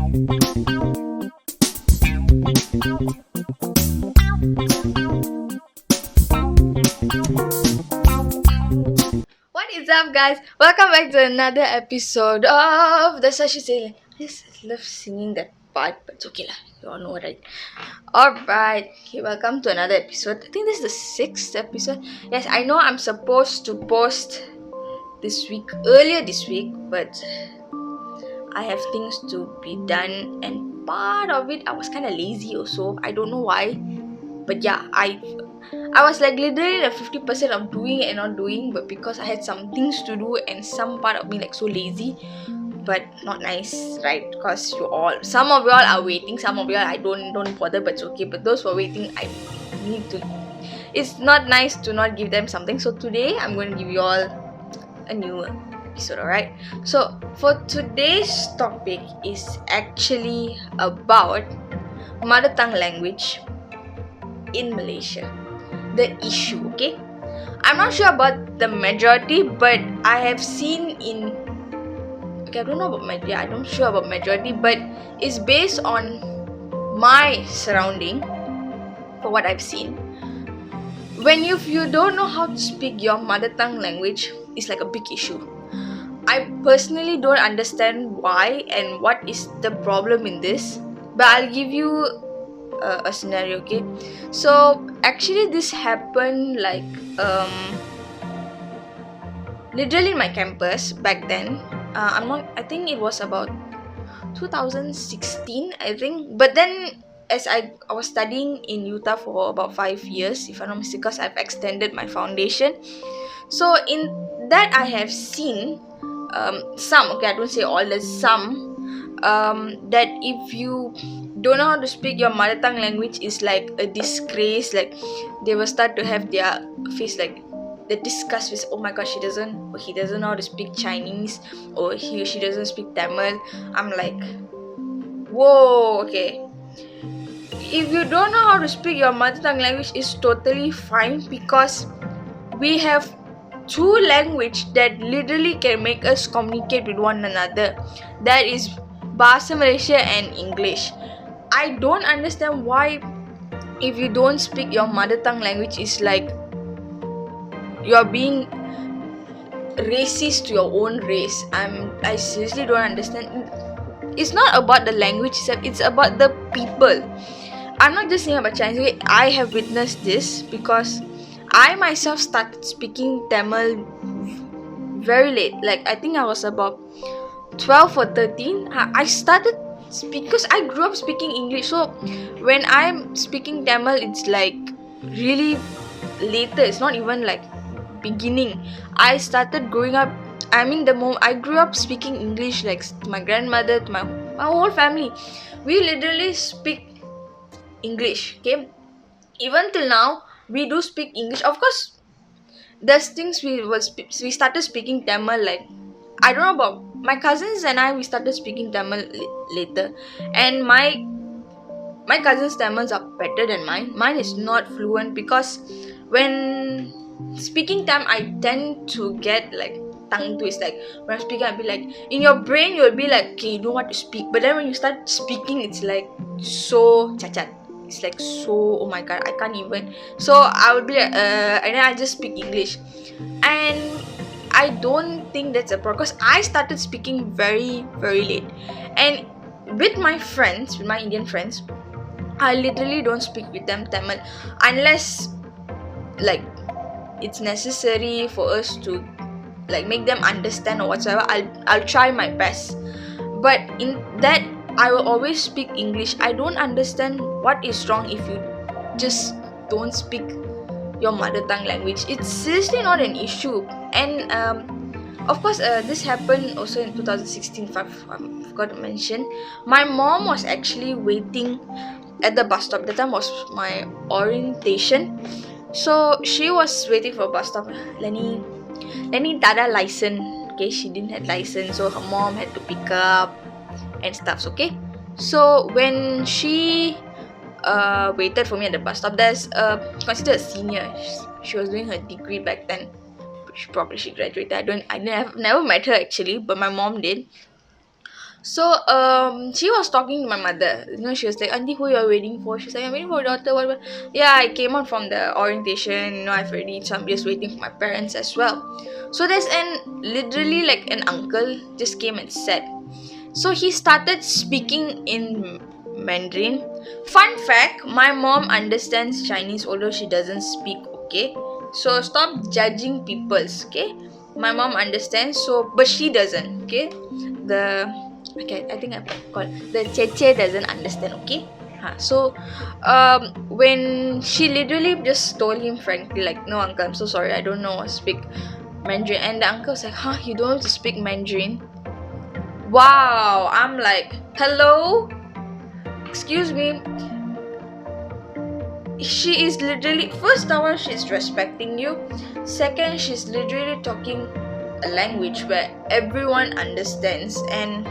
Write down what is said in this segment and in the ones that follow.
What is up, guys? Welcome back to another episode of the Sashi Sailing. I just love singing that part, but it's okay lah. You all know, right? Alright, okay, welcome to another episode. I think this is the 6th episode. Yes, I know I'm supposed to post earlier this week, but I have things to be done, and part of it I was kind of lazy also. I don't know why, but yeah, I was like literally like 50% of doing and not doing, but because I had some things to do and some part of me like so lazy, but not nice, right? Because some of y'all are waiting, some of y'all I don't bother, but it's okay. But those who are waiting, I need to. It's not nice to not give them something. So today I'm going to give you all a new episode, alright? So for today's topic is actually about mother tongue language in Malaysia. The issue, okay? I'm not sure about the majority, but I have seen I don't know about I'm not sure about majority, but it's based on my surrounding. For what I've seen, if you don't know how to speak your mother tongue language, it's like a big issue. I personally don't understand why and what is the problem in this, but I'll give you a scenario, okay? So actually this happened like literally in my campus back then. I think it was about 2016, I think. But then as I was studying in Utah for about 5 years, if I'm not mistaken, because I've extended my foundation. So in that I have seen some, okay, I don't say all, there's some that if you don't know how to speak your mother tongue language is like a disgrace. Like they will start to have their face like the disgust with, oh my god, he doesn't know how to speak Chinese, or she doesn't speak Tamil. I'm like, whoa, okay. If you don't know how to speak your mother tongue language, is totally fine, because we have two language that literally can make us communicate with one another. That is Bahasa Malaysia and English. I don't understand why if you don't speak your mother tongue language is like you're being racist to your own race. I seriously don't understand. It's not about the language itself, it's about the people. I'm not just saying about Chinese. I have witnessed this because I myself started speaking Tamil very late. Like I think I was about 12 or 13. I started because I grew up speaking English. So when I'm speaking Tamil, it's like really later. It's not even like beginning. I started growing up. The moment I grew up speaking English, like to my grandmother, to my whole family, we literally speak English. Okay, even till now we do speak English. Of course, there's things we started speaking Tamil. Like I don't know about my cousins and I. We started speaking Tamil later, and my cousins' Tamils are better than mine. Mine is not fluent because when speaking Tam, I tend to get like tongue twist. Like when I'm speaking, I'll be like, in your brain you'll be like, okay, you know what to speak, but then when you start speaking, it's like so chachat. It's like so, oh my god, I can't even. So I would be like, and then I just speak English, and I don't think that's a problem because I started speaking very very late, and with my Indian friends, I literally don't speak with them Tamil unless like it's necessary for us to like make them understand or whatsoever. I'll try my best, but in that I will always speak English. I don't understand what is wrong if you just don't speak your mother tongue language. It's seriously not an issue. And of course this happened also in 2016, I forgot to mention. My mom was actually waiting at the bus stop. That time was my orientation, so she was waiting for a bus stop. Leni tada license. Okay, she didn't have license, so her mom had to pick up and stuff. Okay, so when she waited for me at the bus stop, there's considered a senior. She was doing her degree back then. She graduated. I never met her actually, but my mom did. So she was talking to my mother. She was like, "Auntie, who you are waiting for?" She's like, "I'm waiting for daughter." What? Yeah, I came out from the orientation. I've already. So I'm just waiting for my parents as well. So there's literally like an uncle just came and said. So he started speaking in Mandarin. Fun fact: my mom understands Chinese, although she doesn't speak. Okay, so stop judging people's. Okay, my mom understands. So, but she doesn't. Okay, the okay, I think I call the Cheche doesn't understand. Okay. So, when she literally just told him frankly, like, "No, uncle, I'm so sorry, I don't know how to speak Mandarin," and the uncle was like, "Huh, you don't know how to speak Mandarin?" Wow, I'm like, hello? Excuse me. She is literally, first of all, she's respecting you. Second, she's literally talking a language where everyone understands. And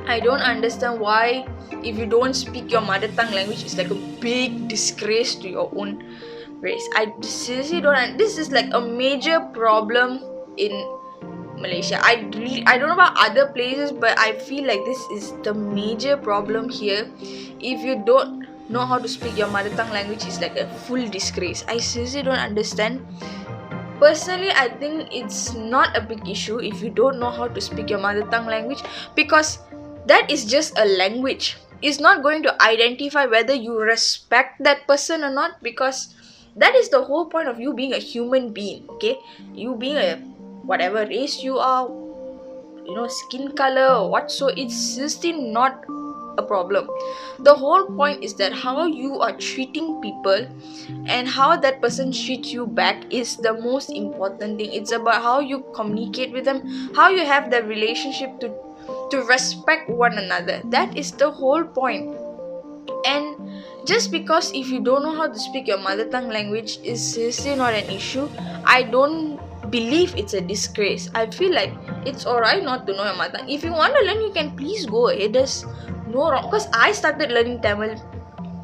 I don't understand why, if you don't speak your mother tongue language, it's like a big disgrace to your own race. I seriously don't. This is like a major problem in Malaysia. I don't know about other places, but I feel like this is the major problem here. If you don't know how to speak your mother tongue language, it's like a full disgrace. I seriously don't understand. Personally, I think it's not a big issue if you don't know how to speak your mother tongue language, because that is just a language. It's not going to identify whether you respect that person or not, because that is the whole point of you being a human being. Okay, you being a whatever race you are, skin color or what, so it's still not a problem. The whole point is that how you are treating people and how that person treats you back is the most important thing. It's about how you communicate with them, how you have that relationship to respect one another. That is the whole point. And just because if you don't know how to speak your mother tongue language is seriously not an issue, I don't believe it's a disgrace. I feel like it's alright not to know your mother tongue. If you want to learn, you can please go ahead. There's no wrong, because I started learning Tamil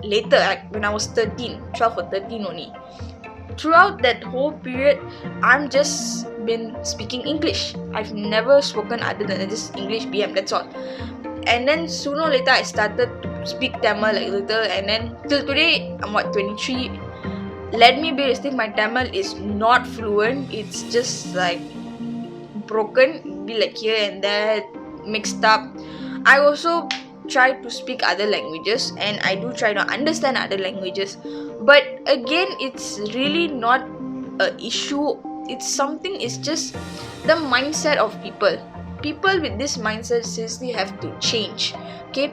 later, like when I was 13, 12 or 13 only. Throughout that whole period, I'm just been speaking English. I've never spoken other than just English BM, that's all. And then sooner or later I started to speak Tamil like little, and then till today I'm 23. Let me be realistic, my Tamil is not fluent. It's just like broken, be like here and there, mixed up. I also try to speak other languages, and I do try to understand other languages. But again, it's really not a issue. It's something, it's just the mindset of people. People with this mindset seriously have to change. Okay,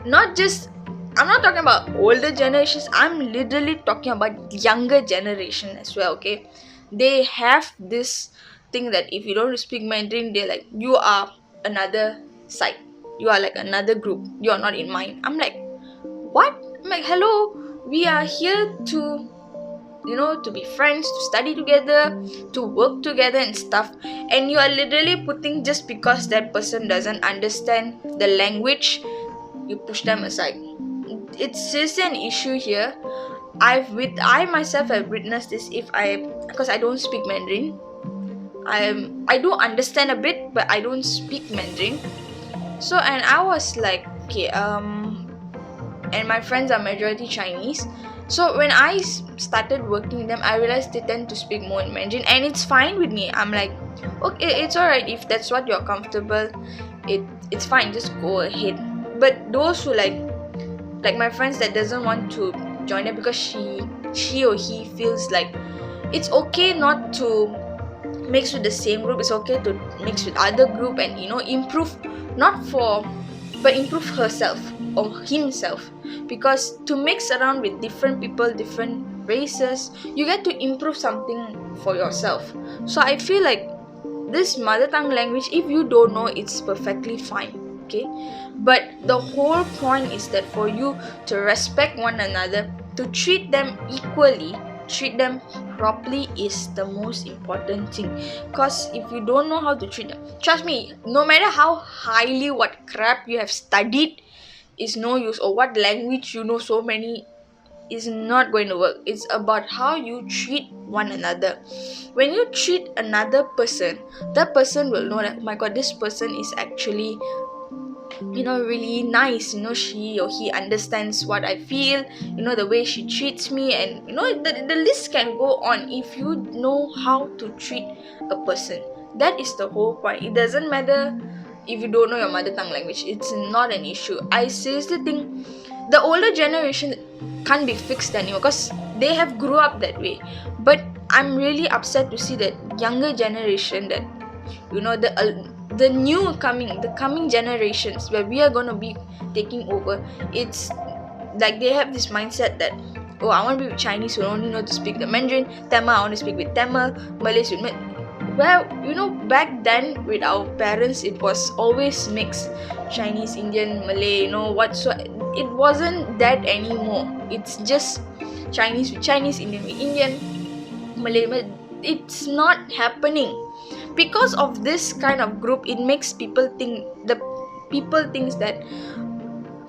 not just, I'm not talking about older generations, I'm literally talking about younger generation as well. Okay, they have this thing that if you don't speak Mandarin, they're like, you are another side, you are like another group, you are not in mine. I'm like, what? I'm like, hello, we are here to to be friends, to study together, to work together and stuff. And you are literally putting, just because that person doesn't understand the language, you push them aside. It's just an issue here. I myself have witnessed this. Because I don't speak Mandarin, I do understand a bit, but I don't speak Mandarin. So, and I was like, okay, and my friends are majority Chinese. So when I started working with them, I realized they tend to speak more in Mandarin, and it's fine with me. I'm like, okay, it's alright if that's what you're comfortable. It's fine, just go ahead. But those who like my friends that doesn't want to join them because she or he feels like it's okay not to mix with the same group, it's okay to mix with other group and improve, not for but improve herself or himself, because to mix around with different people, different races, you get to improve something for yourself. So I feel like this mother tongue language, if you don't know, it's perfectly fine. Okay, but the whole point is that for you to respect one another, to treat them equally, treat them properly is the most important thing. Because if you don't know how to treat them, trust me, no matter how highly what crap you have studied, is no use, or what language you know so many, is not going to work. It's about how you treat one another. When you treat another person, that person will know that, oh my god, this person is actually really nice. She or he understands what I feel, the way she treats me, and the list can go on. If you know how to treat a person, that is the whole point. It doesn't matter if you don't know your mother tongue language. It's not an issue. I seriously think the older generation can't be fixed anymore because they have grew up that way. But I'm really upset to see that younger generation, that the coming generations where we are going to be taking over. It's like they have this mindset that, oh, I want to be with Chinese who only know to speak the Mandarin. Tamil, I want to speak with Tamil. Malays with well, back then with our parents, it was always mixed. Chinese, Indian, Malay, what. So it wasn't that anymore. It's just Chinese with Chinese, Indian with Indian, Malay. It's not happening. Because of this kind of group, it makes people think that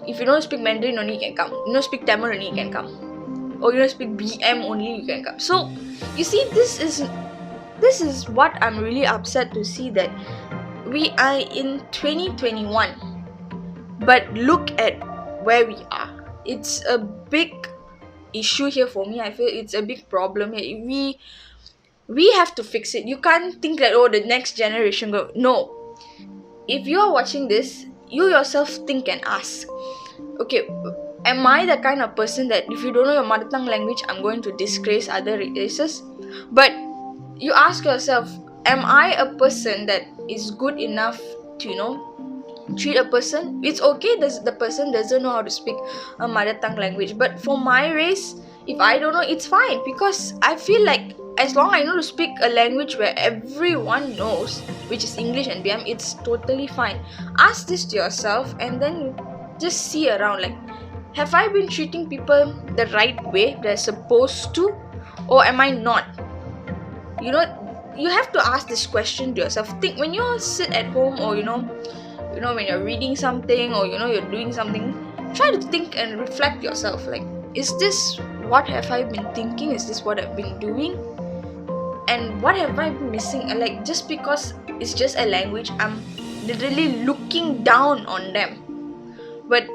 if you don't speak Mandarin only you can come, you don't speak Tamil only you can come, or you don't speak BM only you can come. So you see, this is what I'm really upset to see, that we are in 2021, but look at where we are. It's a big issue here for me. I feel it's a big problem here. We have to fix it. You can't think that, oh, the next generation go. No. If you are watching this, you yourself think and ask, okay, am I the kind of person that if you don't know your mother tongue language, I'm going to disgrace other races? But you ask yourself, am I a person that is good enough to treat a person? It's okay that the person doesn't know how to speak a mother tongue language, but for my race, if I don't know, it's fine, because I feel like as long I know to speak a language where everyone knows, which is English and BM, it's totally fine. Ask this to yourself and then just see around, like, have I been treating people the right way they're supposed to, or am I not? You have to ask this question to yourself. Think when you sit at home, or when you're reading something, or you're doing something, try to think and reflect yourself, like, is this what have I been thinking? Is this what I've been doing? And what have I been missing? And like, just because it's just a language, I'm literally looking down on them. But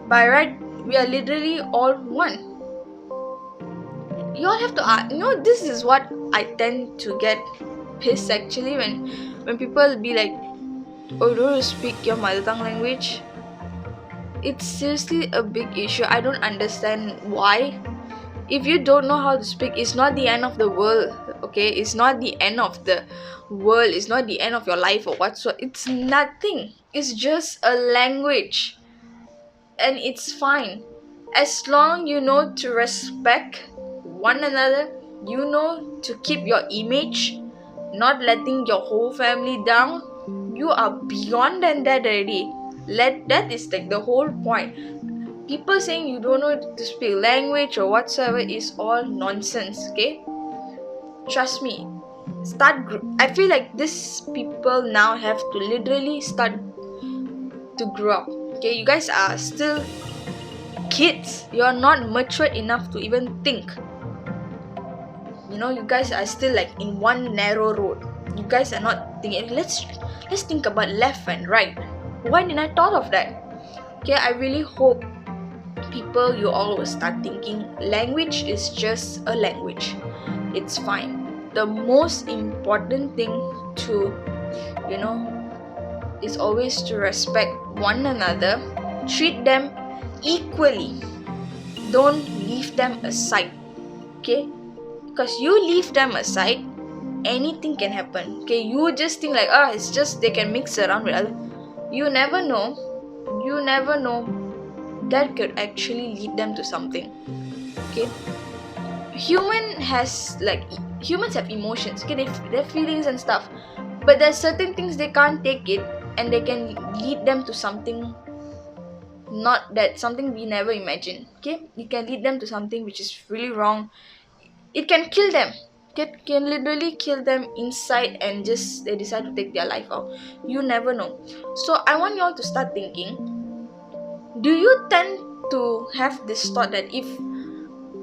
by right, we are literally all one. You all have to ask. This is what I tend to get pissed actually, when people be like, oh, don't you speak your mother tongue language? It's seriously a big issue. I don't understand why. If you don't know how to speak, it's not the end of the world, okay? It's not the end of the world. It's not the end of your life or whatsoever. It's nothing. It's just a language, and it's fine. As long you know to respect one another, you know to keep your image, not letting your whole family down, you are beyond than that already. That is like the whole point. People saying you don't know to speak language or whatsoever is all nonsense, okay? Trust me. I feel like these people now have to literally start to grow up, okay? You guys are still kids. You are not mature enough to even think. You guys are still like in one narrow road. You guys are not thinking, let's think about left and right. Why didn't I thought of that? Okay, I really hope people, you all will start thinking language is just a language. It's fine. The most important thing to is always to respect one another. Treat them equally. Don't leave them aside, okay? Because you leave them aside, anything can happen, okay? You just think like, it's just they can mix around with other. You never know. That could actually lead them to something, okay? Humans have emotions, okay? They have feelings and stuff, but there's certain things they can't take it, and they can lead them to something something we never imagined, okay? It can lead them to something which is really wrong. It can kill them. It can literally kill them inside, and just they decide to take their life out. You never know. So I want you all to start thinking, do you tend to have this thought that if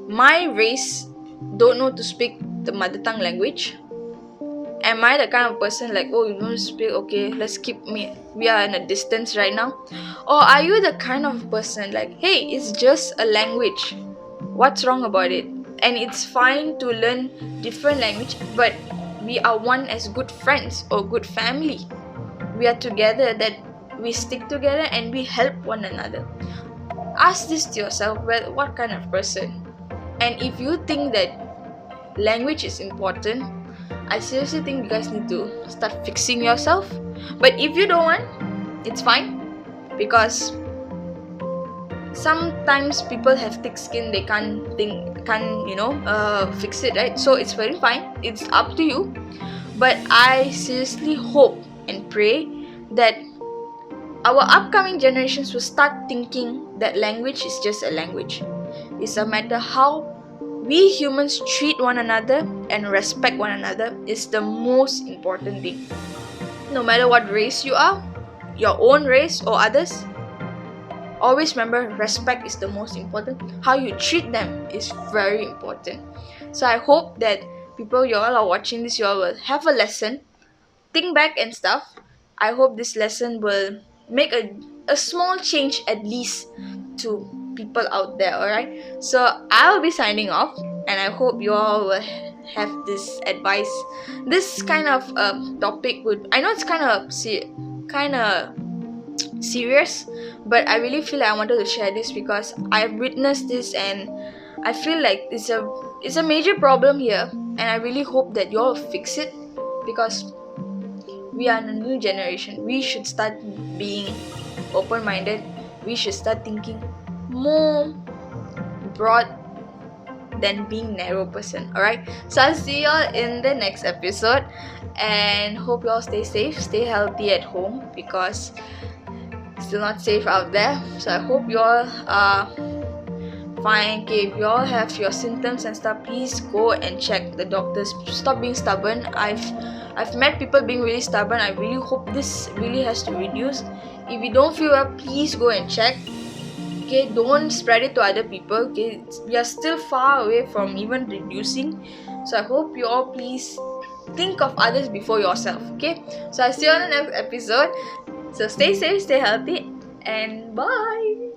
my race don't know to speak the mother tongue language, Am I the kind of person like, oh, you don't speak, okay, let's keep me, we are in a distance right now? Or are you the kind of person like, hey, it's just a language, what's wrong about it? And it's fine to learn different language, but we are one as good friends or good family. We are together, that we stick together and we help one another. Ask this to yourself, well, what kind of person? And if you think that language is important, I seriously think you guys need to start fixing yourself. But if you don't want, it's fine, because sometimes people have thick skin, they can't fix it, right? So it's very fine, it's up to you. But I seriously hope and pray that our upcoming generations will start thinking that language is just a language. It's a matter how we humans treat one another and respect one another is the most important thing. No matter what race you are, your own race or others, always remember, respect is the most important. How you treat them is very important. So I hope that people, you all are watching this, you all will have a lesson, think back and stuff. I hope this lesson will make a small change at least to people out there. Alright, so I'll be signing off, and I hope you all will have this advice. This kind of topic would, I know it's kind of serious, but I really feel like I wanted to share this because I've witnessed this, and I feel like it's a major problem here, and I really hope that you all fix it, because we are in a new generation. We should start being open-minded. We should start thinking more broad than being narrow person. Alright, so I'll see y'all in the next episode, and hope y'all stay safe, stay healthy at home, because it's still not safe out there. So I hope y'all are fine. Okay, if you all have your symptoms and stuff, please go and check the doctors. Stop being stubborn. I've met people being really stubborn. I really hope this really has to reduce. If you don't feel well, please go and check. Okay, don't spread it to other people. Okay, we are still far away from even reducing. So I hope you all please think of others before yourself. Okay, so I'll see you on the next episode. So stay safe, stay healthy, and bye.